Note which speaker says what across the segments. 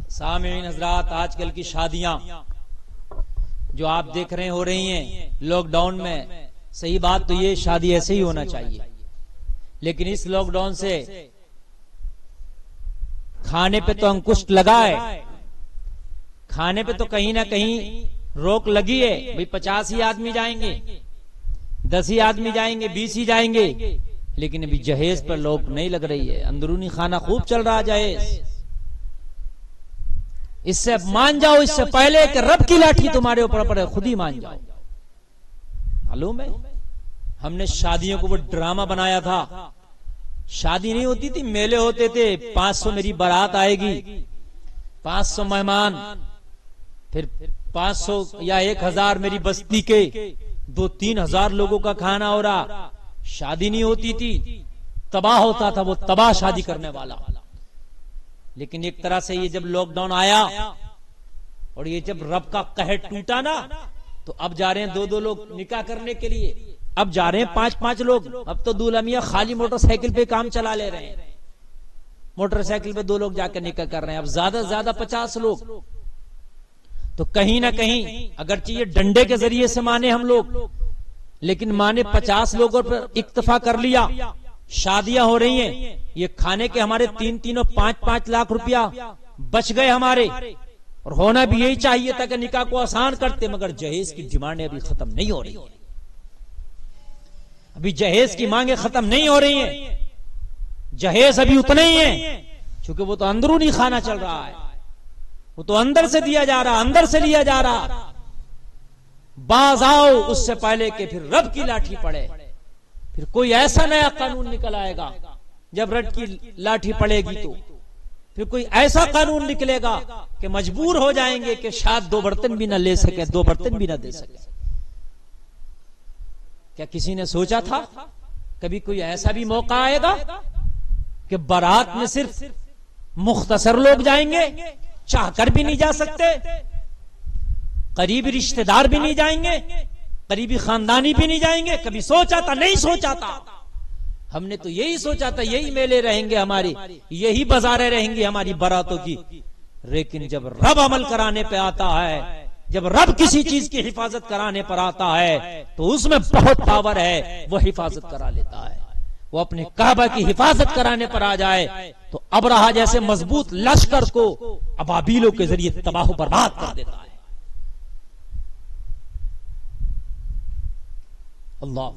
Speaker 1: सामीन हजरात, आजकल की शादियां जो आप देख रहे हैं हो रही हैं लॉकडाउन में, सही बात तो ये शादी ऐसे ही होना चाहिए, लेकिन इस लॉकडाउन से खाने पे तो अंकुश लगा है, खाने पे तो कहीं ना कहीं रोक लगी है। भाई 50 ही आदमी जाएंगे, 10 ही आदमी जाएंगे, 20 ही जाएंगे, लेकिन अभी जहेज पर रोक नहीं लग रही है। अंदरूनी खाना खूब चल रहा जहेज। इससे मान जाओ, इससे पहले कि रब की लाठी तुम्हारे ऊपर पड़े, खुद ही मान जाओ। मालूम है हमने शादियों को वो ड्रामा बनाया था। शादी नहीं होती थी, मेले होते थे। 500 मेरी बारात आएगी, 500 मेहमान, फिर 500 या 1000 मेरी बस्ती के 2-3 हजार लोगों का खाना हो रहा। शादी नहीं होती थी, तबाह होता था वो तबाह शादी करने वाला। लेकिन एक तरह से ये जब लॉकडाउन आया और ये जब रब का कहर टूटा ना, तो अब जा रहे हैं 2-2 लोग निकाह करने के लिए, अब जा रहे हैं 5-5 लोग। अब तो दूल्हा मियां खाली मोटरसाइकिल पे काम चला ले रहे हैं, मोटरसाइकिल पे 2 लोग जाकर निकाह कर रहे हैं। अब ज्यादा से ज्यादा 50 लोग। तो कहीं ना कहीं अगर ये डंडे के जरिए से माने हम लोग, लेकिन माने 50 लोगों पर इक्तफा कर लिया। शादियां हो रही हैं, ये खाने के हमारे 3-3 और 5-5 लाख रुपया बच गए हमारे, और होना भी यही चाहिए था कि निकाह को आसान करते। मगर जहेज की डिमांडें अभी खत्म नहीं हो रही है, अभी जहेज की मांगे खत्म नहीं हो रही हैं। जहेज अभी उतने ही है, क्योंकि वो तो अंदरूनी खाना चल रहा है, वो तो अंदर से दिया जा रहा, अंदर से लिया जा रहा। बाज आओ उससे पहले कि फिर रब की लाठी पड़े। फिर कोई ऐसा नया कानून निकल आएगा, जब रब की लाठी पड़ेगी तो फिर कोई ऐसा कानून निकलेगा कि मजबूर हो जाएंगे कि शायद 2 बर्तन भी ना ले सके, 2 बर्तन भी ना दे सके। क्या किसी ने सोचा था कभी कोई ऐसा भी मौका आएगा कि बारात में सिर्फ मुख्तसर लोग जाएंगे, चाहकर भी नहीं जा सकते, करीबी रिश्तेदार भी नहीं जाएंगे, करीबी खानदानी भी नहीं जाएंगे? कभी सोचा था? नहीं सोचा था। हमने तो यही सोचा था यही मेले रहेंगे हमारी, यही बाजारें रहेंगी हमारी बारातों की। लेकिन जब रब अमल कराने पे आता है, जब रब किसी चीज की हिफाजत कराने पर आता है, तो उसमें बहुत पावर है, वो हिफाजत करा लेता है। वो अपने काबा की हिफाजत कराने पर आ जाए तो अबरहा जैसे मजबूत लश्कर को अबाबीलों के जरिए तबाह बर्बाद कर देता है। अल्लाह।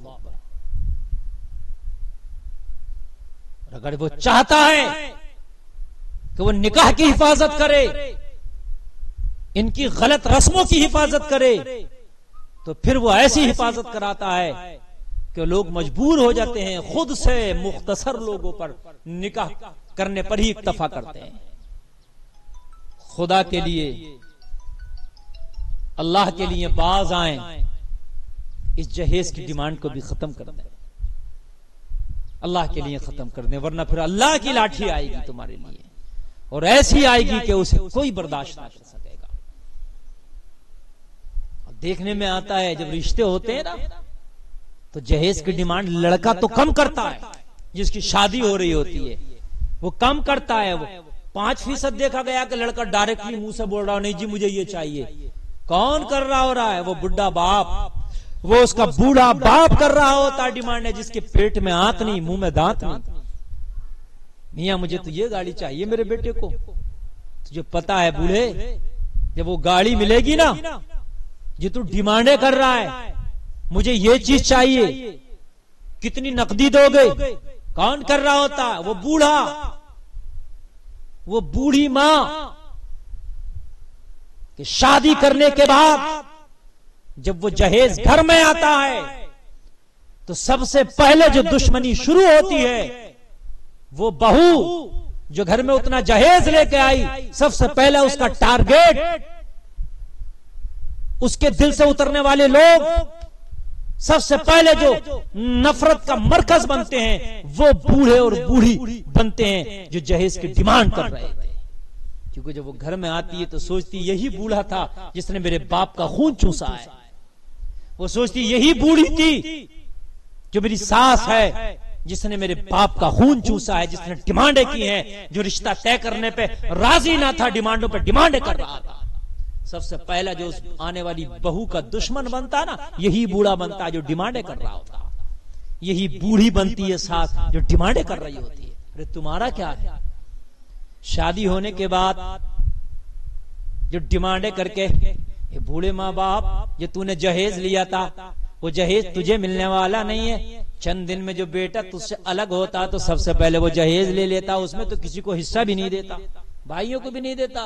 Speaker 1: अगर वो चाहता है कि वो निकाह की हिफाजत करे, इनकी गलत रस्मों की हिफाजत करे, तो फिर वो ऐसी हिफाजत कराता है कि लोग मजबूर हो जाते हैं खुद से मुख्तसर लोगों पर निकाह करने पर ही इक्तफा करते हैं। खुदा के लिए, अल्लाह के लिए बाज आए, इस जहेज की डिमांड को भी खत्म कर दें, अल्लाह के लिए खत्म कर दें, वरना फिर अल्लाह की लाठी आएगी तुम्हारे लिए, और ऐसी आएगी कि उसे कोई बर्दाश्त ना कर सकेगा। और देखने में आता है जब रिश्ते होते हैं ना, तो जहेज की डिमांड लड़का तो कम करता है, जिसकी शादी हो रही होती है वो कम करता है। वो 5% देखा गया कि लड़का डायरेक्टली मुंह से बोल रहा है नहीं जी मुझे ये चाहिए। कौन कर रहा हो रहा है? वो बुढ़ा बाप, वो उसका बूढ़ा बाप कर रहा होता डिमांड है, जिसके पेट में आंत नहीं, मुंह में दांत नहीं। मियां मुझे तो ये गाड़ी चाहिए मेरे बेटे को। तुझे पता है बूढ़े, जब वो गाड़ी मिलेगी ना, जो तू डिमांडें कर रहा है मुझे ये चीज चाहिए, कितनी नकदी दोगे? कौन कर रहा होता? वो बूढ़ा, वो बूढ़ी मां कि शादी करने के बाद जब वो जहेज घर में आता है तो सबसे पहले जो दुश्मनी शुरू होती है, वो बहू जो घर में उतना जहेज लेके आई, सबसे पहले उसका टारगेट, उसके दिल से उतरने वाले लोग, सबसे पहले जो नफरत का मरकज बनते हैं, वो बूढ़े और बूढ़ी बनते हैं जो जहेज की डिमांड कर रहे थे। क्योंकि जब वो घर में आती है तो सोचती यही बूढ़ा था जिसने मेरे बाप का खून चूसा है। वो सोचती यही बूढ़ी थी जो मेरी सास है, जिसने मेरे बाप का खून चूसा है, जिसने डिमांडें की हैं, जो रिश्ता तय करने पे राजी ना था, डिमांडों पे डिमांडें कर रहा था। सबसे पहला जो उस आने वाली बहू का दुश्मन बनता ना, यही बूढ़ा बनता है जो डिमांडें कर रहा होता। यही बूढ़ी बनती है साथ जो डिमांडें कर रही होती है। अरे तुम्हारा क्या है? शादी होने के बाद जो डिमांडें करके, ये बूढ़े माँ बाप, जो तूने जहेज लिया था वो जहेज तुझे मिलने वाला नहीं है। चंद दिन में जो बेटा तुझसे अलग होता तो सबसे पहले वो जहेज ले लेता, उसमें तो किसी को हिस्सा भी नहीं देता, भाइयों को भी नहीं देता।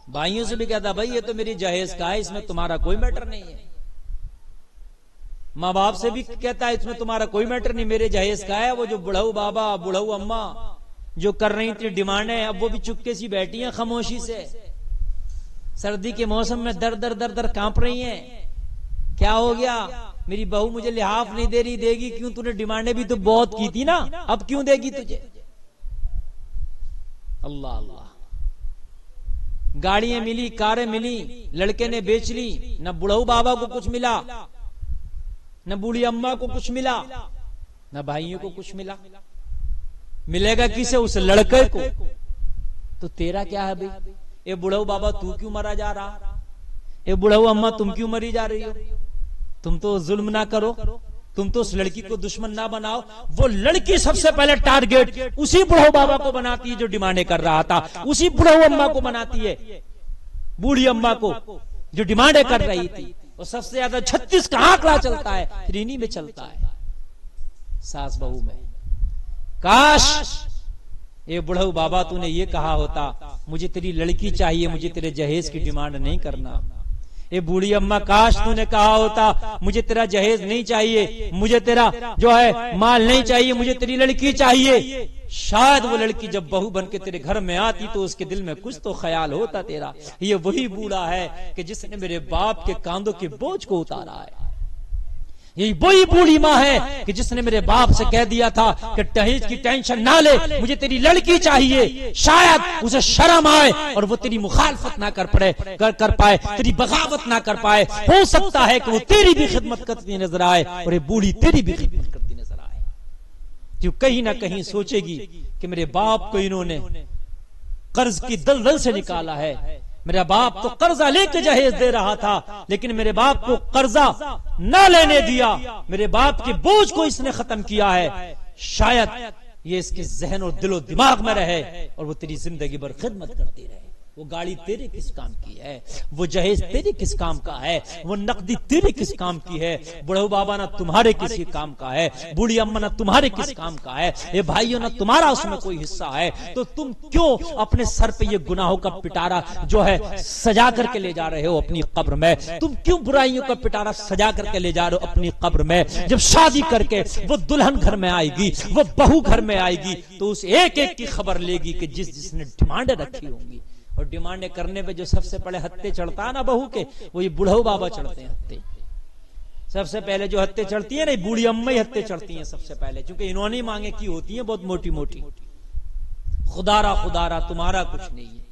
Speaker 1: भाइयों से भी कहता भाई ये तो मेरी जहेज का है, इसमें तुम्हारा कोई मैटर नहीं है। माँ बाप से भी कहता है इसमें तुम्हारा कोई मैटर नहीं, मेरे जहेज का है। वो जो बुढ़ऊ बाबा बुढ़ऊ अम्मा जो कर रही थी डिमांडें, अब वो भी चुपके सी बैठी हैं खामोशी से। सर्दी के मौसम में दर दर दर दर कांप रही हैं। क्या हो गया? मेरी बहू मुझे लिहाफ नहीं दे रही, देगी क्यों? तूने डिमांडें भी तो बहुत की थी ना, अब क्यों देगी तुझे? अल्लाह अल्लाह। गाड़ियां मिली, कारें मिली, लड़के ने बेच ली, न बुढ़ऊ बाबा को कुछ मिला, न बूढ़ी अम्मा को कुछ मिला, न भाइयों को कुछ मिला। मिलेगा किसे? उस लड़के को। तो तेरा क्या है भाई? ये बुढ़ऊ बाबा तू क्यों मरा जा रहा? ये बुढ़ऊ अम्मा तुम क्यों मरी जा रही हो? तुम तो जुल्म ना करो, तुम तो उस लड़की को दुश्मन ना बनाओ। वो लड़की सबसे पहले टारगेट उसी बुढ़ऊ बाबा को बनाती है जो डिमांडें कर रहा था, उसी बुढ़ऊ अम्मा को बनाती है, बूढ़ी अम्मा को जो डिमांडें कर रही थी। और सबसे ज्यादा 36 का आंकड़ा चलता है, फिर इन्हीं में चलता है, सास बहू में। काश ये बुढ़ऊ बाबा तूने ये कहा होता मुझे तेरी लड़की चाहिए, मुझे तेरे जहेज की डिमांड नहीं करना। ये बूढ़ी अम्मा काश तूने कहा होता मुझे तेरा जहेज नहीं चाहिए, मुझे तेरा जो है माल नहीं चाहिए, मुझे तेरी लड़की चाहिए। शायद वो लड़की जब बहू बन के तेरे घर में आती तो उसके दिल में कुछ तो ख्याल होता तेरा, ये वही बूढ़ा है कि जिसने मेरे बाप के कांधों के बोझ को उतारा है। यही वही बूढ़ी माँ है कि जिसने मेरे बाप से कह दिया था कि दहेज की टेंशन ना ले, मुझे तेरी लड़की चाहिए। शायद उसे शर्म आए और वो तेरी मुखालफत ना कर पाए, तेरी बगावत ना कर पाए। हो सकता है कि वो तेरी भी खिदमत करती नजर आए और ये बूढ़ी तेरी भी खिदमत करती नजर आए। जो कहीं ना कहीं सोचेगी कि मेरे बाप को इन्होंने कर्ज की दलदल से निकाला है, मेरा बाप तो कर्जा लेके जहेज दे रहा था लेकिन मेरे बाप को कर्जा ना लेने दिया, मेरे बाप के बोझ को इसने खत्म किया है। शायद ये इसके जहन और दिलो दिमाग में रहे और वो तेरी जिंदगी भर खिदमत करती रहे। वो गाड़ी तेरे किस काम की है? वो जहेज तेरे किस काम का है? वो नकदी तेरे किस काम की है? बुढ़ऊ बाबा ना तुम्हारे किसी काम का है, बूढ़ी अम्मा ना तुम्हारे किस काम का है, ये भाइयों ना तुम्हारा उसमें कोई हिस्सा है। तो तुम क्यों अपने सर पे ये गुनाहों का पिटारा जो है सजा करके ले जा रहे हो अपनी कब्र में? तुम क्यों बुराइयों का पिटारा सजा करके ले जा रहे हो अपनी कब्र में? जब शादी करके वो दुल्हन घर में आएगी, वो बहू घर में आएगी, तो उस एक एक की खबर लेगी कि जिसने डिमांडें रखी होंगी। और डिमांडें करने पे जो सबसे पहले हत्ते चढ़ता है ना बहू के, वो ये बुढ़ऊ बाबा चढ़ते हैं हत्ते। सबसे पहले जो हत्ते चढ़ती है ना, बूढ़ी अम्मा ही हत्ते चढ़ती हैं सबसे पहले, क्योंकि इन्होंने मांगे की होती है बहुत मोटी मोटी। खुदारा खुदारा तुम्हारा कुछ नहीं है।